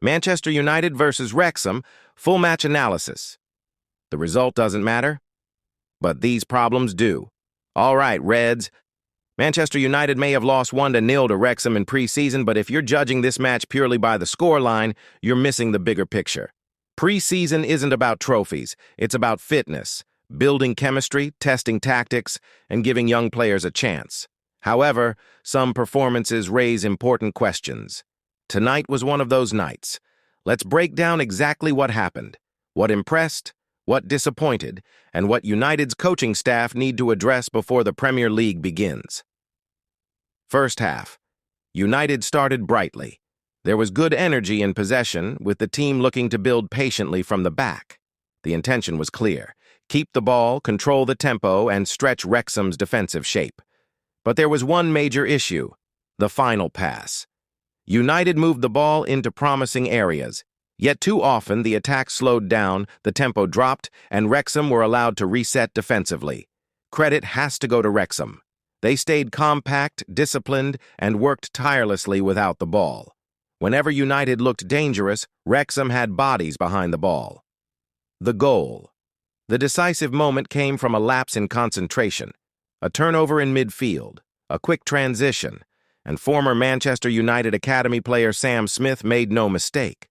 Manchester United versus Wrexham, full match analysis. The result doesn't matter, but these problems do. All right, Reds. Manchester United may have lost 1-0 to Wrexham in pre-season, but if you're judging this match purely by the scoreline, you're missing the bigger picture. Pre-season isn't about trophies, it's about fitness, building chemistry, testing tactics, and giving young players a chance. However, some performances raise important questions. Tonight was one of those nights. Let's break down exactly what happened, what impressed, what disappointed, and what United's coaching staff need to address before the Premier League begins. First half. United started brightly. There was good energy in possession, with the team looking to build patiently from the back. The intention was clear: keep the ball, control the tempo, and stretch Wrexham's defensive shape. But there was one major issue: the final pass. United moved the ball into promising areas, yet too often the attack slowed down, the tempo dropped, and Wrexham were allowed to reset defensively. Credit has to go to Wrexham. They stayed compact, disciplined, and worked tirelessly without the ball. Whenever United looked dangerous, Wrexham had bodies behind the ball. The goal. The decisive moment came from a lapse in concentration, a turnover in midfield, a quick transition, and former Manchester United Academy player Sam Smith made no mistake.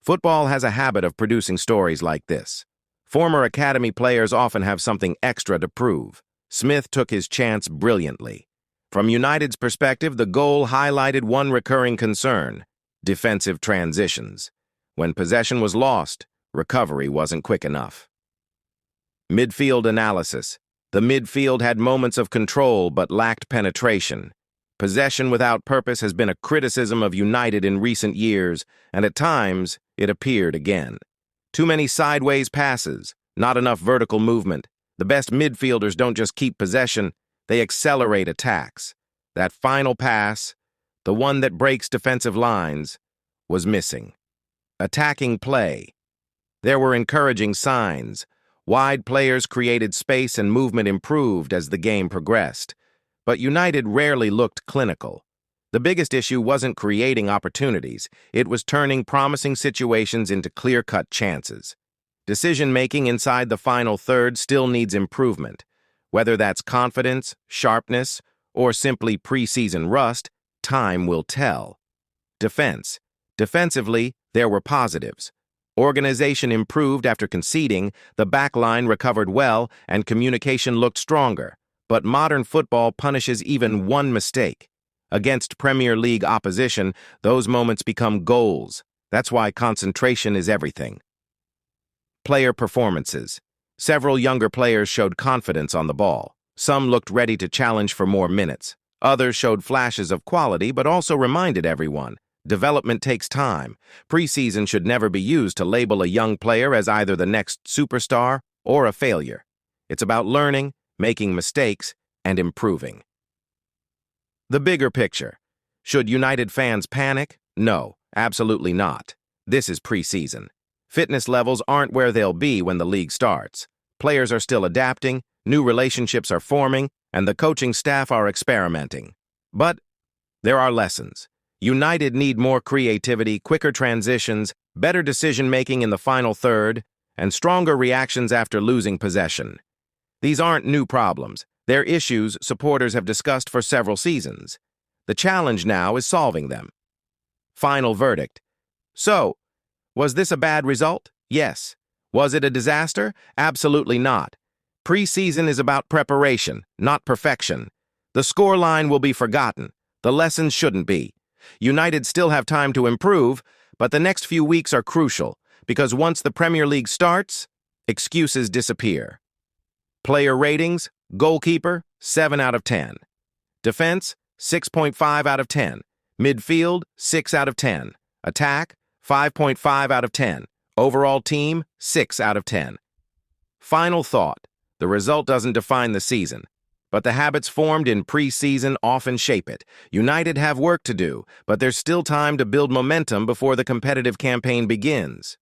Football has a habit of producing stories like this. Former Academy players often have something extra to prove. Smith took his chance brilliantly. From United's perspective, the goal highlighted one recurring concern: defensive transitions. When possession was lost, recovery wasn't quick enough. Midfield analysis. The midfield had moments of control but lacked penetration. Possession without purpose has been a criticism of United in recent years, and at times, it appeared again. Too many sideways passes, not enough vertical movement. The best midfielders don't just keep possession, they accelerate attacks. That final pass, the one that breaks defensive lines, was missing. Attacking play. There were encouraging signs. Wide players created space and movement improved as the game progressed. But United rarely looked clinical. The biggest issue wasn't creating opportunities, it was turning promising situations into clear-cut chances. Decision-making inside the final third still needs improvement. Whether that's confidence, sharpness, or simply pre-season rust, time will tell. Defense. Defensively, there were positives. Organization improved after conceding, the back line recovered well, and communication looked stronger. But modern football punishes even one mistake. Against Premier League opposition, those moments become goals. That's why concentration is everything. Player performances. Several younger players showed confidence on the ball. Some looked ready to challenge for more minutes. Others showed flashes of quality, but also reminded everyone: development takes time. Preseason should never be used to label a young player as either the next superstar or a failure. It's about learning, making mistakes, and improving. The bigger picture. Should United fans panic? No, absolutely not. This is preseason. Fitness levels aren't where they'll be when the league starts. Players are still adapting, new relationships are forming, and the coaching staff are experimenting. But there are lessons. United need more creativity, quicker transitions, better decision-making in the final third, and stronger reactions after losing possession. These aren't new problems. They're issues supporters have discussed for several seasons. The challenge now is solving them. Final verdict. So, was this a bad result? Yes. Was it a disaster? Absolutely not. Preseason is about preparation, not perfection. The scoreline will be forgotten. The lessons shouldn't be. United still have time to improve, but the next few weeks are crucial, because once the Premier League starts, excuses disappear. Player ratings: goalkeeper, 7 out of 10. Defense, 6.5 out of 10. Midfield, 6 out of 10. Attack, 5.5 out of 10. Overall team, 6 out of 10. Final thought: the result doesn't define the season, but the habits formed in pre-season often shape it. United have work to do, but there's still time to build momentum before the competitive campaign begins.